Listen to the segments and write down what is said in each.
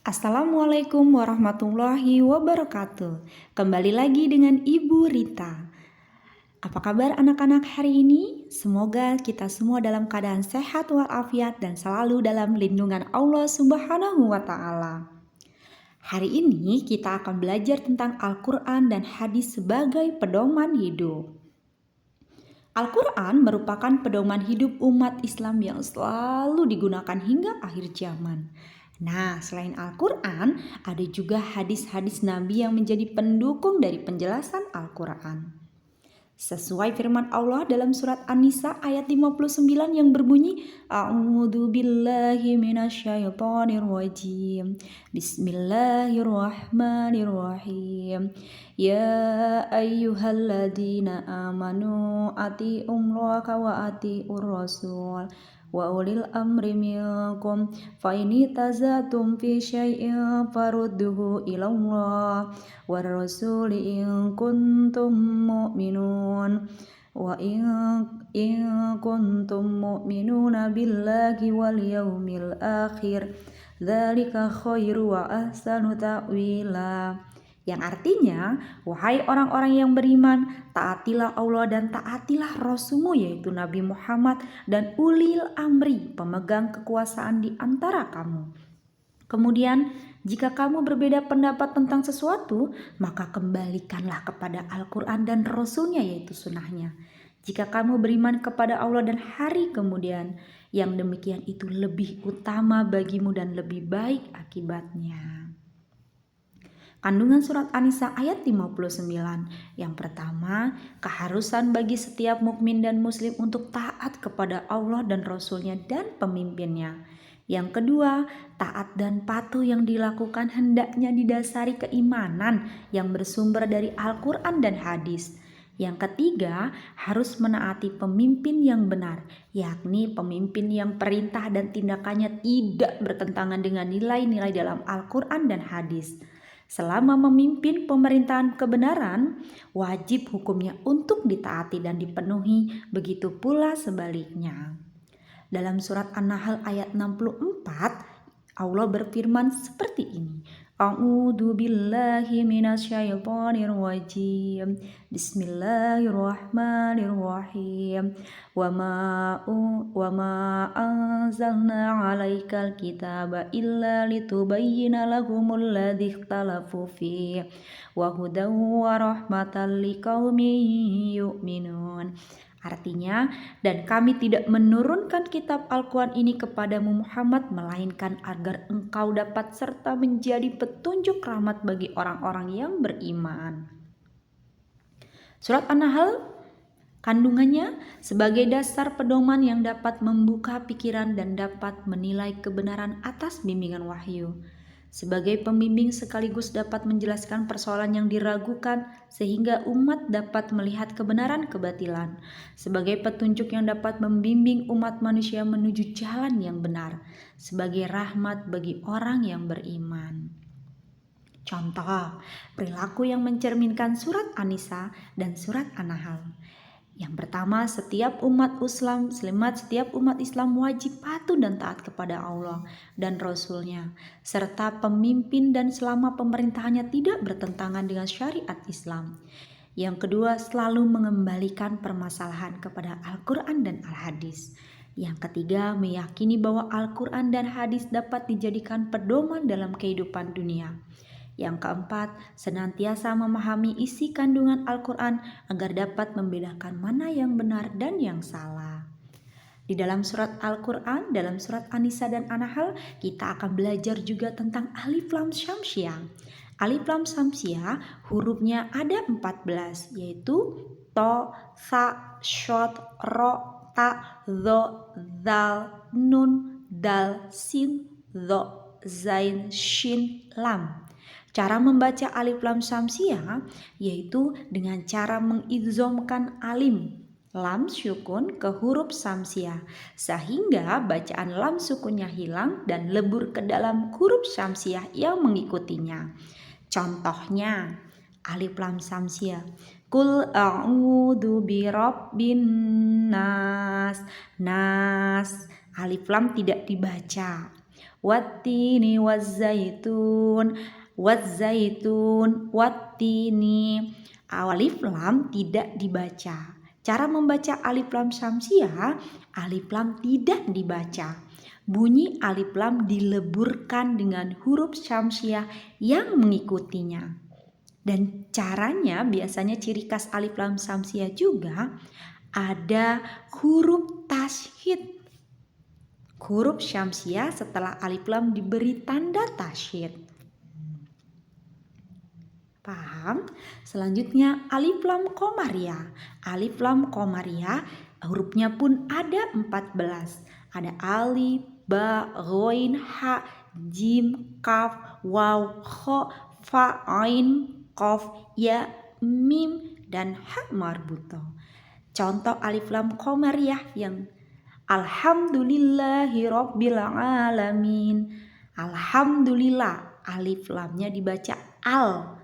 Assalamualaikum warahmatullahi wabarakatuh. Kembali lagi dengan Ibu Rita. Apa kabar anak-anak hari ini? Semoga kita semua dalam keadaan sehat walafiat dan selalu dalam lindungan Allah Subhanahu wa taala. Hari ini kita akan belajar tentang Al-Qur'an dan hadis sebagai pedoman hidup. Al-Quran merupakan pedoman hidup umat Islam yang selalu digunakan hingga akhir zaman. Nah, selain Al-Quran, ada juga hadis-hadis Nabi yang menjadi pendukung dari penjelasan Al-Quran. Sesuai firman Allah dalam surat An-Nisa ayat 59 yang berbunyi, A'udzu billahi minasyaitonir rajim. Bismillahirrahmanirrahim. Ya ayyuhalladzina amanu atiiullaha wa atiiur rasul wa ulil amri minkum fa in tazatum fi syai'in farudduhu ilallah war rasuli in kuntum mu'minun wa in kuntum mu'minuna billahi wal yaumil akhir dzalika khairu wa ahsanu ta'wila. Yang artinya, wahai orang-orang yang beriman, taatilah Allah dan taatilah Rasul-Mu yaitu Nabi Muhammad dan ulil amri, pemegang kekuasaan di antara kamu. Kemudian, jika kamu berbeda pendapat tentang sesuatu, maka kembalikanlah kepada Al-Quran dan Rasul-Nya yaitu sunnahnya. Jika kamu beriman kepada Allah dan hari kemudian, yang demikian itu lebih utama bagimu dan lebih baik akibatnya. Kandungan surat An-Nisa ayat 59. Yang pertama, keharusan bagi setiap mukmin dan muslim untuk taat kepada Allah dan Rasul-Nya dan pemimpinnya. Yang kedua, taat dan patuh yang dilakukan hendaknya didasari keimanan yang bersumber dari Al-Quran dan hadis. Yang ketiga, harus menaati pemimpin yang benar, yakni pemimpin yang perintah dan tindakannya tidak bertentangan dengan nilai-nilai dalam Al-Quran dan hadis. Selama memimpin pemerintahan kebenaran, wajib hukumnya untuk ditaati dan dipenuhi, begitu pula sebaliknya. Dalam surat An-Nahl ayat 64, Allah berfirman seperti ini. A'udzu billahi minasyaitonir rajim. Bismillahirrahmanirrahim. Wa ma anzalna 'alaikal kitaba illa litubayyana lahumul ladzi ikhtalafu fihi wa hudan wa rahmatan liqaumin yu'minun. Artinya, dan kami tidak menurunkan kitab Al-Quran ini kepadamu Muhammad, melainkan agar engkau dapat serta menjadi petunjuk rahmat bagi orang-orang yang beriman. Surat An-Nahl kandungannya sebagai dasar pedoman yang dapat membuka pikiran dan dapat menilai kebenaran atas bimbingan wahyu. Sebagai pembimbing sekaligus dapat menjelaskan persoalan yang diragukan sehingga umat dapat melihat kebenaran kebatilan. Sebagai petunjuk yang dapat membimbing umat manusia menuju jalan yang benar. Sebagai rahmat bagi orang yang beriman. Contoh, perilaku yang mencerminkan surat An-Nisa dan surat An-Nahl. Yang pertama, setiap umat Islam wajib patuh dan taat kepada Allah dan Rasul-Nya, serta pemimpin dan selama pemerintahannya tidak bertentangan dengan syariat Islam. Yang kedua, selalu mengembalikan permasalahan kepada Al-Quran dan Al-Hadis. Yang ketiga, meyakini bahwa Al-Quran dan Hadis dapat dijadikan pedoman dalam kehidupan dunia. Yang keempat, senantiasa memahami isi kandungan Al-Quran agar dapat membedakan mana yang benar dan yang salah. Di dalam surat Al-Quran, dalam surat An-Nisa dan An-Nahl, kita akan belajar juga tentang alif lam syamsiah. Alif lam syamsiah hurufnya ada 14, yaitu to, sa, shod, ro, ta, dho, zal, nun, dal, sin, dho, zain, shin, lam. Cara membaca alif lam syamsiah yaitu dengan cara mengidghamkan alim lam sukun ke huruf syamsiah sehingga bacaan lam sukunnya hilang dan lebur ke dalam huruf syamsiah yang mengikutinya. Contohnya alif lam syamsiah. Qul a'udzu birabbin nas. Nas, alif lam tidak dibaca. wattini wazzaitun, wattini. Alif lam tidak dibaca. Cara membaca alif lam syamsiah, alif lam tidak dibaca. Bunyi alif lam dileburkan dengan huruf syamsiah yang mengikutinya. Dan caranya biasanya ciri khas alif lam syamsiah juga ada huruf tasydid. Huruf syamsiah setelah alif lam diberi tanda tasydid. Paham? Selanjutnya alif lam qamariyah. Alif lam qamariyah hurufnya pun ada 14. Ada alif, ba, ghain, ha, jim, kaf, waw, kha, fa, ain, qaf, ya, mim, dan ha marbutoh. Contoh alif lam qamariyah yang alhamdulillahirabbil alamin. Alhamdulillah, alif lamnya dibaca al.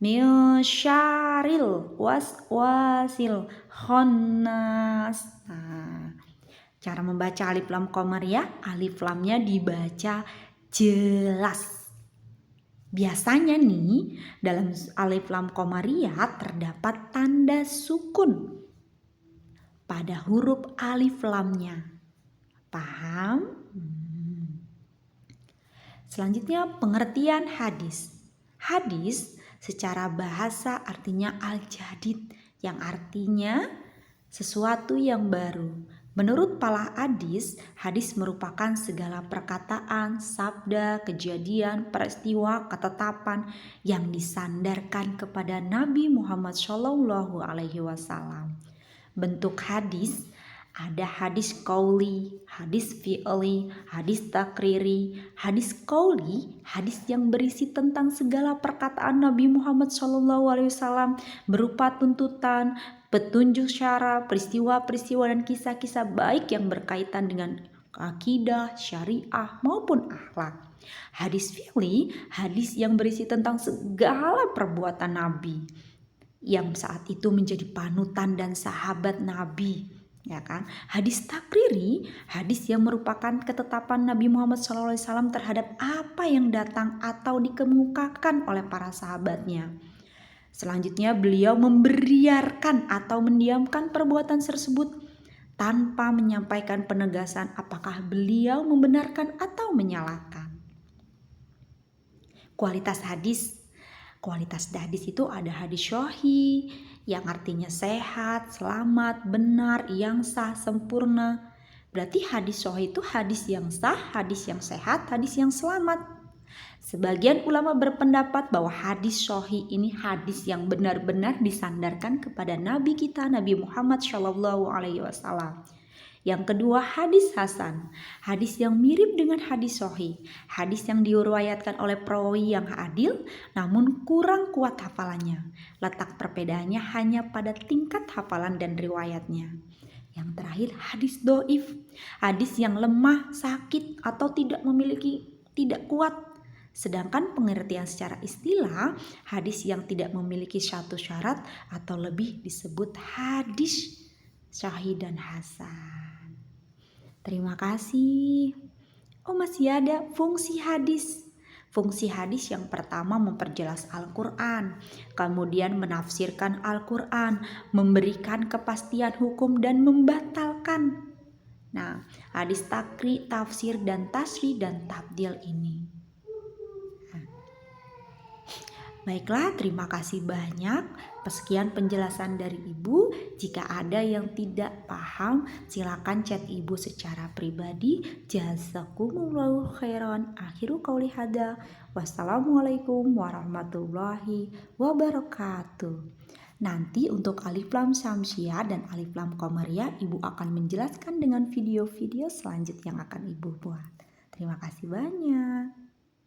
Min syarril waswasil khannas. Nah, cara membaca alif lam qamariyah, alif lamnya dibaca jelas. Biasanya nih dalam alif lam qamariyah terdapat tanda sukun pada huruf alif lamnya. Paham? Selanjutnya pengertian hadis. Hadis secara bahasa artinya al-jadid, yang artinya sesuatu yang baru. Menurut para hadis merupakan segala perkataan, sabda, kejadian, peristiwa, ketetapan yang disandarkan kepada Nabi Muhammad SAW. Bentuk hadis ada hadis qauli, hadis fi'li, hadis takriri. Hadis qauli, hadis yang berisi tentang segala perkataan Nabi Muhammad SAW berupa tuntutan, petunjuk syara, peristiwa-peristiwa dan kisah-kisah baik yang berkaitan dengan akidah, syariah maupun akhlak. Hadis fi'li, hadis yang berisi tentang segala perbuatan Nabi yang saat itu menjadi panutan dan sahabat Nabi. Ya kan? Hadis takriri, hadis yang merupakan ketetapan Nabi Muhammad SAW terhadap apa yang datang atau dikemukakan oleh para sahabatnya. Selanjutnya beliau membiarkan atau mendiamkan perbuatan tersebut tanpa menyampaikan penegasan apakah beliau membenarkan atau menyalahkan. Kualitas hadis itu ada hadis sahih yang artinya sehat, selamat, benar, yang sah, sempurna. Berarti hadis sahih itu hadis yang sah, hadis yang sehat, hadis yang selamat. Sebagian ulama berpendapat bahwa hadis sahih ini hadis yang benar-benar disandarkan kepada Nabi kita, Nabi Muhammad SAW. Yang kedua, hadis hasan, hadis yang mirip dengan hadis sahih, hadis yang diriwayatkan oleh perawi yang adil namun kurang kuat hafalannya. Letak perbedaannya hanya pada tingkat hafalan dan riwayatnya. Yang terakhir, hadis dhaif, hadis yang lemah, sakit atau tidak kuat. Sedangkan pengertian secara istilah, hadis yang tidak memiliki satu syarat atau lebih disebut hadis sahih dan hasan. Terima kasih. Oh, masih ada fungsi hadis. Fungsi hadis yang pertama memperjelas Al-Quran, kemudian menafsirkan Al-Quran, memberikan kepastian hukum dan membatalkan. Nah, hadis takri, tafsir, dan tasri dan tabdil ini. Baiklah, terima kasih banyak. Sekian penjelasan dari Ibu. Jika ada yang tidak paham, silakan chat Ibu secara pribadi. Jazakumullahu khairan. Akhiru qauli hada. Wassalamualaikum warahmatullahi wabarakatuh. Nanti untuk alif lam syamsiah dan alif lam qamariyah Ibu akan menjelaskan dengan video-video selanjutnya yang akan Ibu buat. Terima kasih banyak.